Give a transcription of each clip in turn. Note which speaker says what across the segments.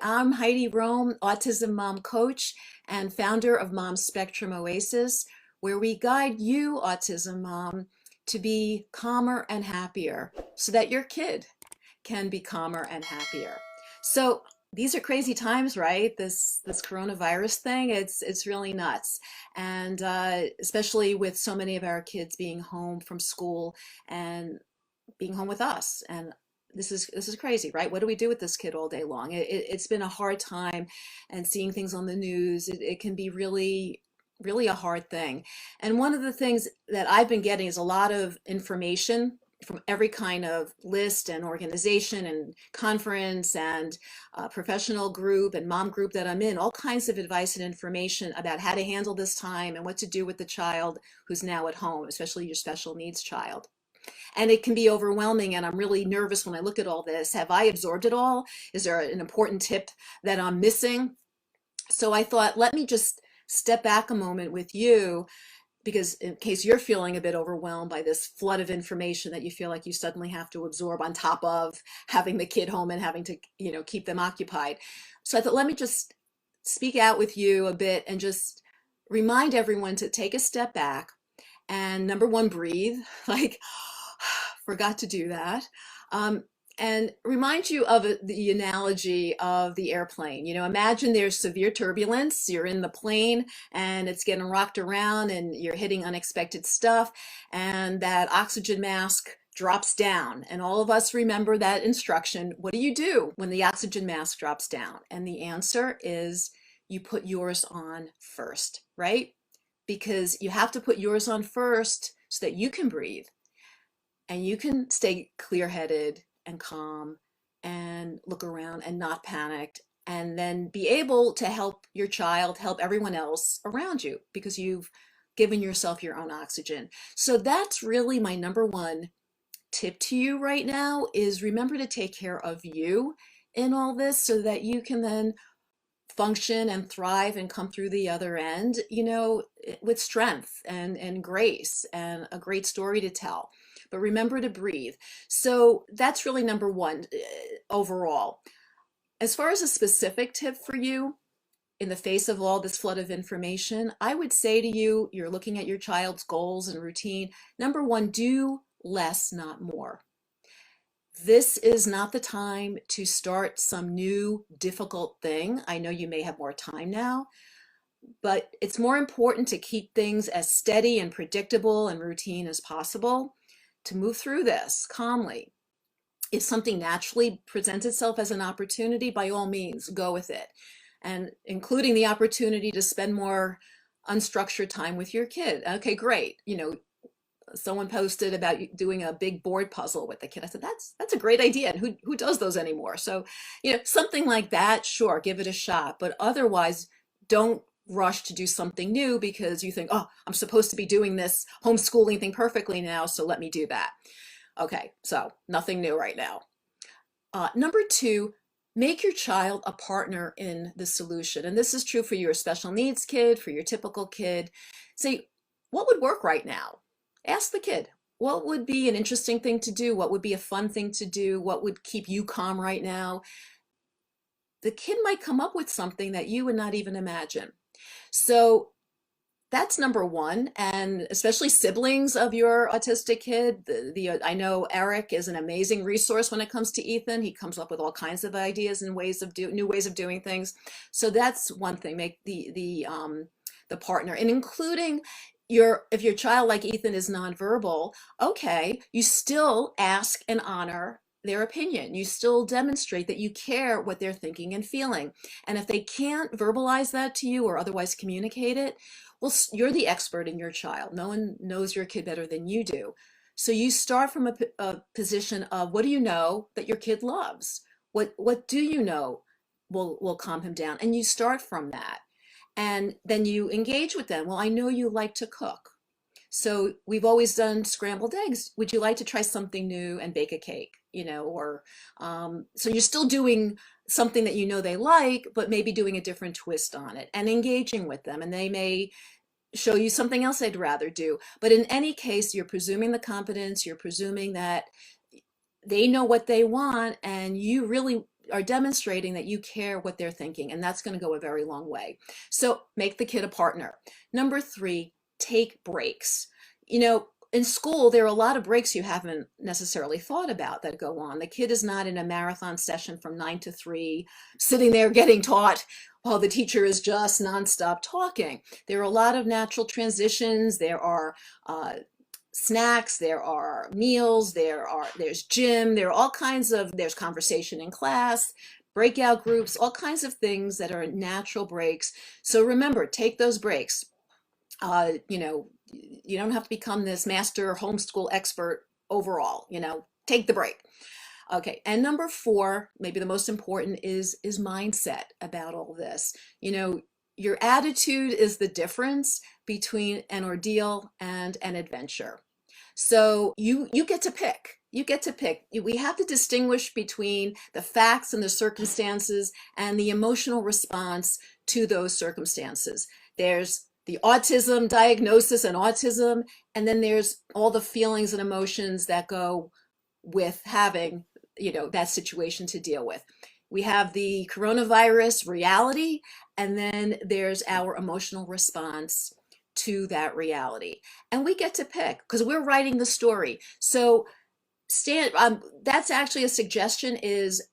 Speaker 1: I'm Heidi Rome, autism mom coach and founder of Spectrum Oasis, where we guide you, autism mom, to be calmer and happier so that your kid can be calmer and happier. So these are crazy times, right? This coronavirus thing, it's really nuts. And especially with so many of our kids being home from school and being home with us. And this is crazy, right? What do we do with this kid all day long? It's been a hard time, and seeing things on the news, it can be really a hard thing. And one of the things that I've been getting is a lot of information from every kind of list and organization and conference and professional group and mom group that I'm in, all kinds of advice and information about how to handle this time and what to do with the child who's now at home, especially your special needs child. And it can be overwhelming, and I'm really nervous when I look at all this. Have I absorbed it all? Is there an important tip that I'm missing? So I thought, let me just step back a moment with you, because in case you're feeling a bit overwhelmed by this flood of information that you feel like you suddenly have to absorb on top of having the kid home and having to, keep them occupied. So I thought, let me just speak out with you a bit and just remind everyone to take a step back and, number one, breathe. Like, forgot to do that. And remind you of the analogy of the airplane. Imagine there's severe turbulence, you're in the plane and it's getting rocked around and you're hitting unexpected stuff, and that oxygen mask drops down. And all of us remember that instruction. What do you do when the oxygen mask drops down? And the answer is you put yours on first, right? Because you have to put yours on first so that you can breathe and you can stay clear-headed and calm and look around and not panicked, and then be able to help your child, help everyone else around you, because you've given yourself your own oxygen. So that's really my number one tip to you right now, is remember to take care of you in all this so that you can then function and thrive and come through the other end, with strength and grace and a great story to tell. But remember to breathe. So that's really number one overall. As far as a specific tip for you, in the face of all this flood of information, I would say to you, you're looking at your child's goals and routine. Number one, do less, not more. This is not the time to start some new difficult thing. I know you may have more time now, but it's more important to keep things as steady and predictable and routine as possible, to move through this calmly. If something naturally presents itself as an opportunity, by all means, go with it. And including the opportunity to spend more unstructured time with your kid. Okay, great. Someone posted about doing a big board puzzle with the kid. I said, that's a great idea. And who does those anymore? So, something like that, sure, give it a shot. But otherwise, don't rush to do something new because you think, oh, I'm supposed to be doing this homeschooling thing perfectly now, so let me do that. Okay, so nothing new right now. Number two, make your child a partner in the solution. And this is true for your special needs kid, for your typical kid. Say, what would work right now? Ask the kid, what would be an interesting thing to do? What would be a fun thing to do? What would keep you calm right now? The kid might come up with something that you would not even imagine. So that's number one, and especially siblings of your autistic kid. I know Eric is an amazing resource when it comes to Ethan. He comes up with all kinds of ideas and new ways of doing things. So that's one thing. Make the partner, and including if your child like Ethan is nonverbal, okay, you still ask and honor their opinion. You still demonstrate that you care what they're thinking and feeling. And if they can't verbalize that to you or otherwise communicate it, well, you're the expert in your child. No one knows your kid better than you do. So you start from a position of, what do you know that your kid loves? What do you know will calm him down? And you start from that. And then you engage with them. Well, I know you like to cook. So we've always done scrambled eggs. Would you like to try something new and bake a cake? So you're still doing something that they like, but maybe doing a different twist on it and engaging with them. And they may show you something else they'd rather do. But in any case, you're presuming the competence, you're presuming that they know what they want, and you really are demonstrating that you care what they're thinking, and that's going to go a very long way. So make the kid a partner. Number 3, take breaks. You know, in school, there are a lot of breaks you haven't necessarily thought about that go on. The kid is not in a marathon session from 9 to 3, sitting there getting taught while the teacher is just nonstop talking. There are a lot of natural transitions. There are snacks, there are meals, there's gym, there are all kinds of, there's conversation in class, breakout groups, all kinds of things that are natural breaks. So remember, take those breaks. You know, you don't have to become this master homeschool expert overall, you know, take the break. Okay, and number 4, maybe the most important, is mindset about all this. You know, your attitude is the difference between an ordeal and an adventure. So you get to pick. You get to pick. We have to distinguish between the facts and the circumstances and the emotional response to those circumstances. There's the autism diagnosis and autism, and then there's all the feelings and emotions that go with having, you know, that situation to deal with. We have the coronavirus reality, and then there's our emotional response to that reality. And we get to pick because we're writing the story. So that's actually a suggestion, is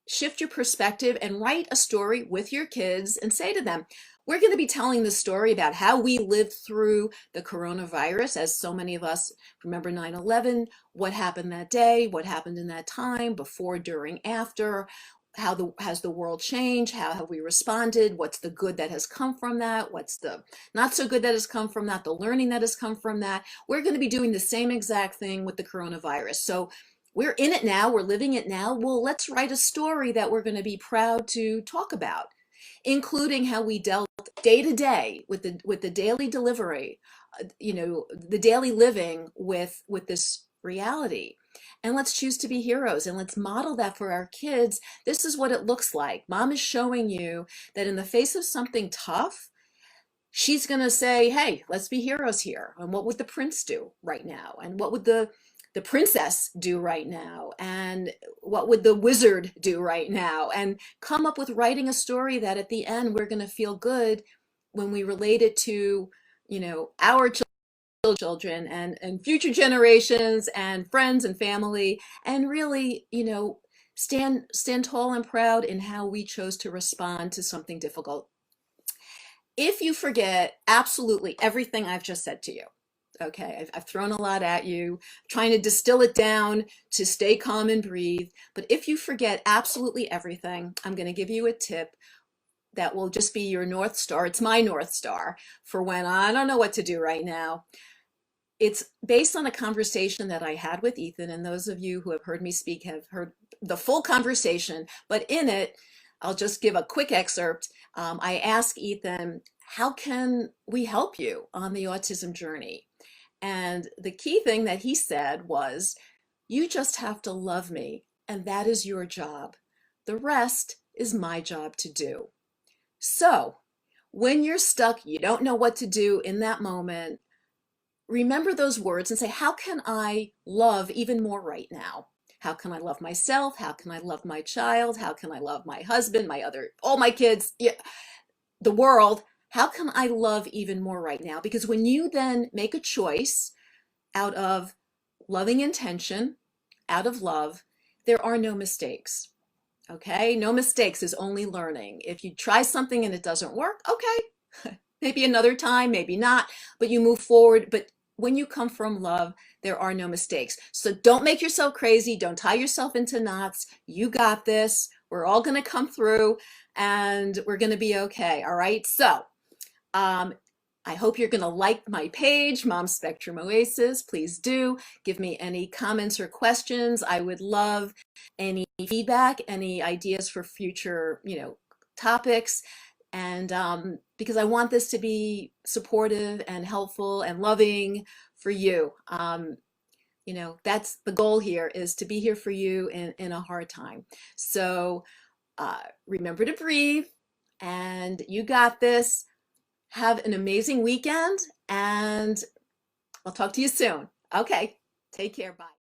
Speaker 1: shift your perspective and write a story with your kids and say to them, we're going to be telling the story about how we lived through the coronavirus, as so many of us remember 9/11, what happened that day, what happened in that time, before, during, after, has the world changed, how have we responded, what's the good that has come from that, what's the not so good that has come from that, the learning that has come from that. We're going to be doing the same exact thing with the coronavirus. So we're in it now, we're living it now. Well, let's write a story that we're going to be proud to talk about, including how we dealt day to day with the daily delivery, you know, the daily living with this reality. And let's choose to be heroes, and let's model that for our kids. This is what it looks like. Mom is showing you that in the face of something tough, she's going to say, hey, let's be heroes here. And what would the prince do right now? And what would the princess do right now? And what would the wizard do right now? And come up with writing a story that at the end we're going to feel good when we relate it to, you know, our children and future generations and friends and family, and really, you know, stand tall and proud in how we chose to respond to something difficult. If you forget absolutely everything I've just said to you, okay, I've thrown a lot at you, trying to distill it down to stay calm and breathe. But if you forget absolutely everything, I'm going to give you a tip that will just be your North Star. It's my North Star for when I don't know what to do right now. It's based on a conversation that I had with Ethan, and those of you who have heard me speak have heard the full conversation, but in it, I'll just give a quick excerpt. I asked Ethan, how can we help you on the autism journey? And the key thing that he said was, you just have to love me, and that is your job. The rest is my job to do. So when you're stuck, you don't know what to do in that moment, remember those words and say, how can I love even more right now? How can I love myself? How can I love my child? How can I love my husband, all my kids, yeah, the world? How can I love even more right now? Because when you then make a choice out of loving intention, out of love, there are no mistakes. Okay? No mistakes, is only learning. If you try something and it doesn't work, okay, maybe another time, maybe not, but you move forward. But when you come from love, there are no mistakes. So don't make yourself crazy. Don't tie yourself into knots. You got this. We're all going to come through, and we're going to be okay. All right. So I hope you're going to like my page, Mom Spectrum Oasis. Please do give me any comments or questions. I would love any feedback, any ideas for future, you know, topics. And because I want this to be supportive and helpful and loving for you. You know, that's the goal here, is to be here for you in a hard time. So remember to breathe, and you got this. Have an amazing weekend, and I'll talk to you soon. Okay, take care. Bye.